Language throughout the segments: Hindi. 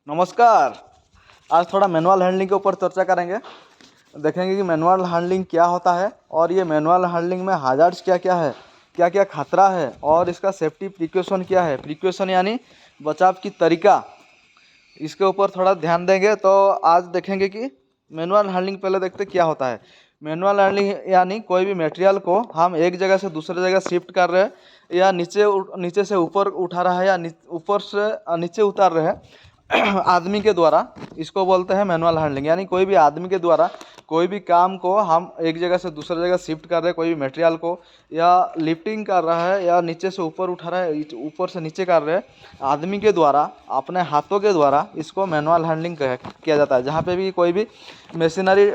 नमस्कार। आज थोड़ा मैनुअल हैंडलिंग के ऊपर चर्चा करेंगे। देखेंगे कि मैनुअल हैंडलिंग क्या होता है और ये मैनुअल हैंडलिंग में हाजार्ड्स क्या क्या है, क्या क्या खतरा है और इसका सेफ्टी प्रिकॉशन क्या है। प्रिकॉशन यानी बचाव की तरीका, इसके ऊपर थोड़ा ध्यान देंगे। तो आज देखेंगे कि मैनुअल हैंडलिंग पहले देखते क्या होता है। मैनुअल हैंडलिंग यानी कोई भी मटेरियल को हम एक जगह से दूसरे जगह शिफ्ट कर रहे हैं या नीचे से ऊपर उठा रहा है या ऊपर से नीचे उतार रहे हैं आदमी के द्वारा, इसको बोलते हैं मैनुअल हैंडलिंग। यानी कोई भी आदमी के द्वारा कोई भी काम को हम एक जगह से दूसरे जगह शिफ्ट कर रहे हैं, कोई भी मटेरियल को, या लिफ्टिंग कर रहा है या नीचे से ऊपर उठा रहा है, ऊपर से नीचे कर रहे हैं आदमी के द्वारा, अपने हाथों के द्वारा, इसको मैनुअल हैंडलिंग किया जाता है। जहाँ पे भी कोई भी मशीनरी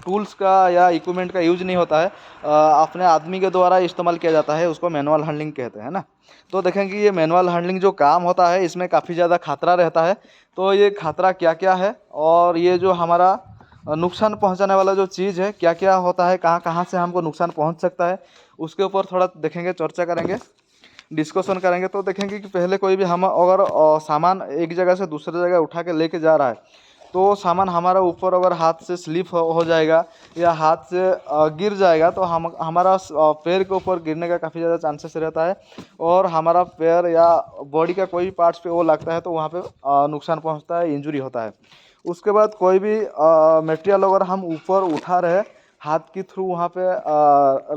टूल्स का या इक्विपमेंट का यूज नहीं होता है, अपने आदमी के द्वारा इस्तेमाल किया जाता है, उसको मैनुअल हैंडलिंग कहते हैं ना। तो देखेंगे ये मैनुअल हैंडलिंग जो काम होता है इसमें काफ़ी ज़्यादा खतरा रहता है। तो ये खतरा क्या क्या है और ये जो हमारा नुकसान पहुंचाने वाला जो चीज़ है क्या क्या होता है, कहाँ कहाँ से हमको नुकसान पहुंच सकता है, उसके ऊपर थोड़ा देखेंगे, चर्चा करेंगे, डिस्कशन करेंगे। तो देखेंगे कि पहले कोई भी हम अगर सामान एक जगह से दूसरे जगह उठा के लेके जा रहा है तो सामान हमारा ऊपर अगर हाथ से स्लिप हो जाएगा या हाथ से गिर जाएगा तो हमारा पैर के ऊपर गिरने का काफ़ी ज़्यादा चांसेस रहता है और हमारा पैर या बॉडी का कोई भी पार्ट्स पे वो लगता है तो वहाँ पे नुकसान पहुँचता है, इंजरी होता है। उसके बाद कोई भी मटेरियल अगर हम ऊपर उठा रहे हाथ के थ्रू वहाँ पे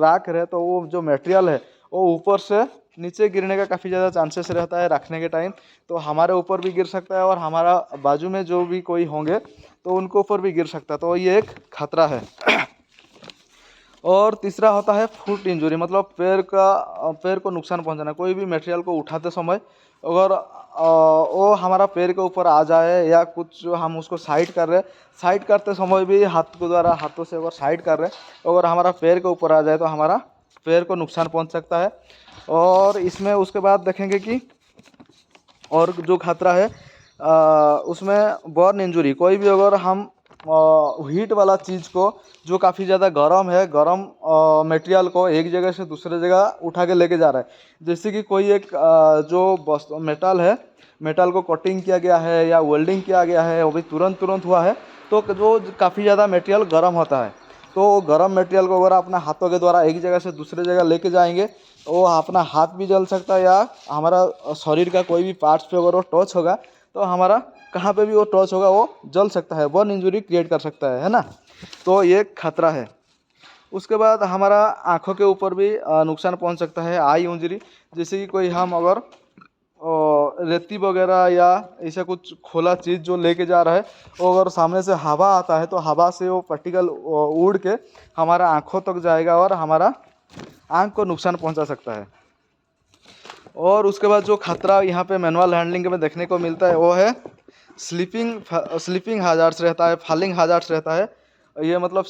रख रहे तो वो जो मटेरियल है वो ऊपर से नीचे गिरने का काफ़ी ज़्यादा चांसेस रहता है रखने के टाइम। तो हमारे ऊपर भी गिर सकता है और हमारा बाजू में जो भी कोई होंगे तो उनके ऊपर भी गिर सकता है, तो ये एक खतरा है। और तीसरा होता है फुट इंजरी, मतलब पैर को नुकसान पहुंचाना। कोई भी मटेरियल को उठाते समय अगर वो हमारा पैर के ऊपर आ जाए या कुछ हम उसको साइड कर रहे, साइड करते समय भी हाथ के द्वारा हाथों से अगर साइड कर रहे अगर हमारा पैर के ऊपर आ जाए तो हमारा पैर को नुकसान पहुंच सकता है। और इसमें उसके बाद देखेंगे कि और जो खतरा है उसमें बर्न इंजरी। कोई भी अगर हम हीट वाला चीज़ को जो काफ़ी ज़्यादा गर्म है, गर्म मटेरियल को एक जगह से दूसरे जगह उठा के लेके जा रहा है, जैसे कि कोई एक जो मेटल है, मेटल को कटिंग किया गया है या वेल्डिंग किया गया है, वो भी तुरंत तुरंत हुआ है, तो जो काफ़ी ज़्यादा मटेरियल गर्म होता है तो गर्म मटेरियल को अगर अपना हाथों के द्वारा एक जगह से दूसरे जगह लेके जाएंगे तो वो अपना हाथ भी जल सकता है या हमारा शरीर का कोई भी पार्ट्स पे अगर वो टच होगा तो हमारा कहाँ पे भी वो टच होगा वो जल सकता है, बर्न इंजरी क्रिएट कर सकता है ना। तो ये खतरा है। उसके बाद हमारा आँखों के ऊपर भी नुकसान पहुंच सकता है, आई इंजरी। जैसे कि कोई हम अगर रेती वगैरह या ऐसा कुछ खोला चीज़ जो लेके जा रहा है वो अगर सामने से हवा आता है तो हवा से वो पार्टिकल उड़ के हमारा आँखों तक जाएगा और हमारा आँख को नुकसान पहुंचा सकता है। और उसके बाद जो खतरा यहाँ पे मैनुअल हैंडलिंग में देखने को मिलता है वो है स्लीपिंग हाजार्ड्स रहता है, फॉलिंग हाजार्ड्स रहता है। ये मतलब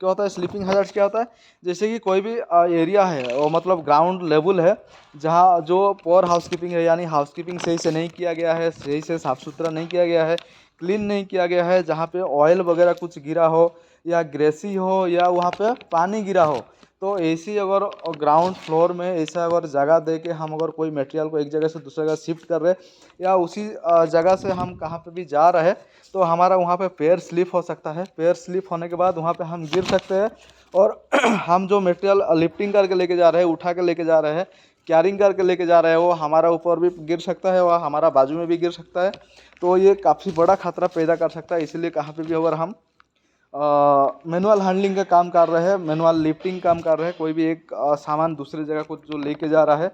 क्या होता है, स्लीपिंग हाजार्ड्स क्या होता है, जैसे कि कोई भी एरिया है वो मतलब ग्राउंड लेवल है जहाँ जो पोअर हाउसकीपिंग है, यानी हाउसकीपिंग सही से नहीं किया गया है, सही से साफ़ सुथरा नहीं किया गया है, क्लीन नहीं किया गया है, जहाँ पे ऑयल वगैरह कुछ गिरा हो या ग्रेसी हो या वहाँ पे पानी गिरा हो, तो ऐसी अगर ग्राउंड फ्लोर में ऐसा अगर जगह दे के हम अगर कोई मटेरियल को एक जगह से दूसरी जगह शिफ्ट कर रहे या उसी जगह से हम कहाँ पे भी जा रहे हैं तो हमारा वहाँ पे पैर स्लिप हो सकता है। पैर स्लिप होने के बाद वहाँ पे हम गिर सकते हैं और हम जो मटेरियल लिफ्टिंग करके लेके जा रहे हैं, उठा के लेके जा रहे हैं, कैरिंग करके लेके जा रहे हैं, वो हमारा ऊपर भी गिर सकता है और हमारा बाजू में भी गिर सकता है। तो ये काफ़ी बड़ा खतरा पैदा कर सकता है। इसीलिए कहाँ पे भी अगर हम मैनुअल हैंडलिंग का काम कर रहे हैं, मैनुअल लिफ्टिंग काम कर रहे हैं, कोई भी एक सामान दूसरी जगह कुछ जो लेके जा रहा है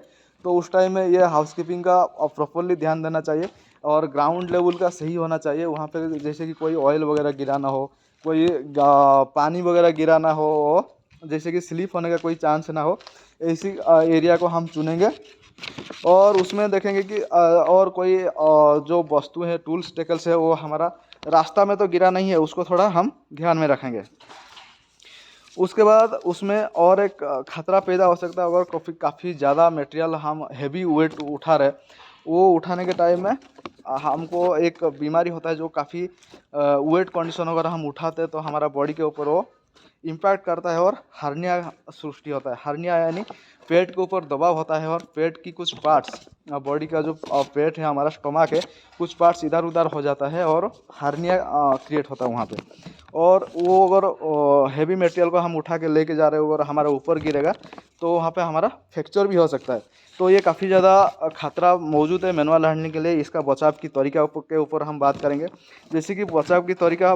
तो उस टाइम में ये हाउसकीपिंग का प्रॉपरली ध्यान देना चाहिए और ग्राउंड लेवल का सही होना चाहिए। वहाँ पे जैसे कि कोई ऑयल वगैरह गिरा ना हो, कोई पानी वगैरह गिरा ना हो, जैसे कि स्लिप होने का कोई चांस ना हो, ऐसी एरिया को हम चुनेंगे। और उसमें देखेंगे कि और कोई जो वस्तु है, टूल्स टेकल्स है, वो हमारा रास्ता में तो गिरा नहीं है, उसको थोड़ा हम ध्यान में रखेंगे। उसके बाद उसमें और एक खतरा पैदा हो सकता है अगर काफ़ी ज़्यादा मटेरियल हम हैवी वेट उठा रहे, वो उठाने के टाइम में हमको एक बीमारी होता है जो काफ़ी वेट कंडीशन अगर हम उठाते हैं तो हमारा बॉडी के ऊपर वो इम्पैक्ट करता है और हर्निया सृष्टि होता है। हर्निया यानी पेट के ऊपर दबाव होता है और पेट की कुछ पार्ट्स, बॉडी का जो पेट है हमारा स्टोमक है, कुछ पार्ट्स इधर उधर हो जाता है और हर्निया क्रिएट होता है वहाँ पे। और वो अगर हैवी मटेरियल को हम उठा के लेके जा रहे हो और हमारा ऊपर गिरेगा तो वहाँ पे हमारा फ्रैक्चर भी हो सकता है। तो ये काफ़ी ज़्यादा खतरा मौजूद है मैनुअल हैंडलिंग के लिए। इसका बचाव की तरीका के ऊपर हम बात करेंगे। जैसे कि बचाव की तरीका,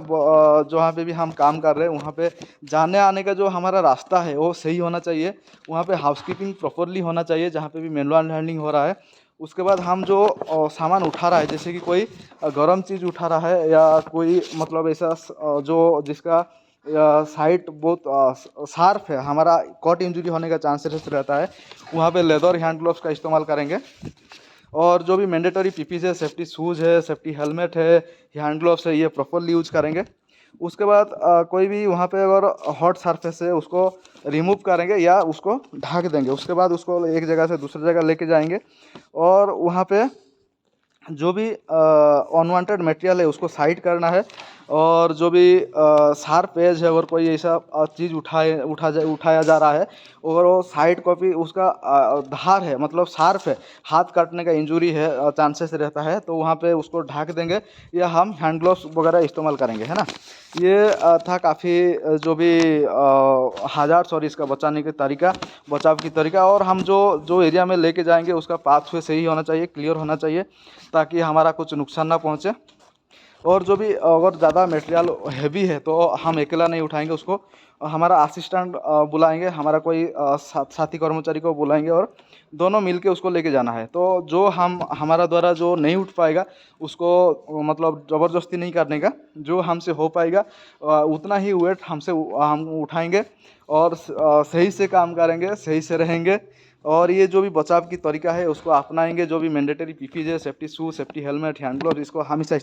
जहाँ पे भी हम काम कर रहे हैं वहाँ पे जाने आने का जो हमारा रास्ता है वो सही होना चाहिए। वहाँ पे हाउसकीपिंग प्रॉपरली होना चाहिए जहाँ पे भी मैनुअल हैंडलिंग हो रहा है। उसके बाद हम जो सामान उठा रहा है, जैसे कि कोई गर्म चीज़ उठा रहा है या कोई मतलब ऐसा जो जिसका साइट बहुत शार्प है, हमारा कट इंजरी होने का चांसेस रहता है, वहाँ पे लेदर हैंड ग्लोव्स का इस्तेमाल करेंगे। और जो भी मैंडेटरी पीपीज है, सेफ्टी शूज़ है, सेफ्टी हेलमेट है, हैंड ग्लोव्स है, ये प्रॉपरली यूज करेंगे। उसके बाद कोई भी वहाँ पे अगर हॉट सरफेस है उसको रिमूव करेंगे या उसको ढक देंगे। उसके बाद उसको एक जगह से दूसरी जगह लेके जाएंगे और वहाँ पे जो भी अनवांटेड मटेरियल है उसको साइड करना है। और जो भी शार्प एज है, अगर कोई ऐसा चीज़ उठाया जा रहा है, अगर वो साइड कॉपी उसका धार है, मतलब शार्प है, हाथ काटने का इंजरी है चांसेस रहता है, तो वहाँ पे उसको ढक देंगे या हम हैंड ग्लोव्स वगैरह इस्तेमाल करेंगे, है ना। ये था काफ़ी जो भी हाजार्ड्स और इसका बचाने के तरीका, बचाव की तरीका। और हम जो जो एरिया में लेके जाएंगे उसका पाथवे सही होना चाहिए, क्लियर होना चाहिए, ताकि हमारा कुछ नुकसान ना पहुँचे। और जो भी अगर ज़्यादा मटेरियल हैवी है तो हम अकेला नहीं उठाएंगे उसको, हमारा असिस्टेंट बुलाएंगे, हमारा कोई साथी कर्मचारी को बुलाएंगे और दोनों मिलके उसको लेके जाना है। तो जो हमारा द्वारा जो नहीं उठ पाएगा उसको मतलब ज़बरदस्ती नहीं करने का, जो हमसे हो पाएगा उतना ही वेट हम उठाएंगे और सही से काम करेंगे, सही से रहेंगे। और ये जो भी बचाव की तरीका है उसको अपनाएंगे। जो भी मैंडेटरी पीपीज है, safety shoes, safety helmet, hand glove, इसको हमेशा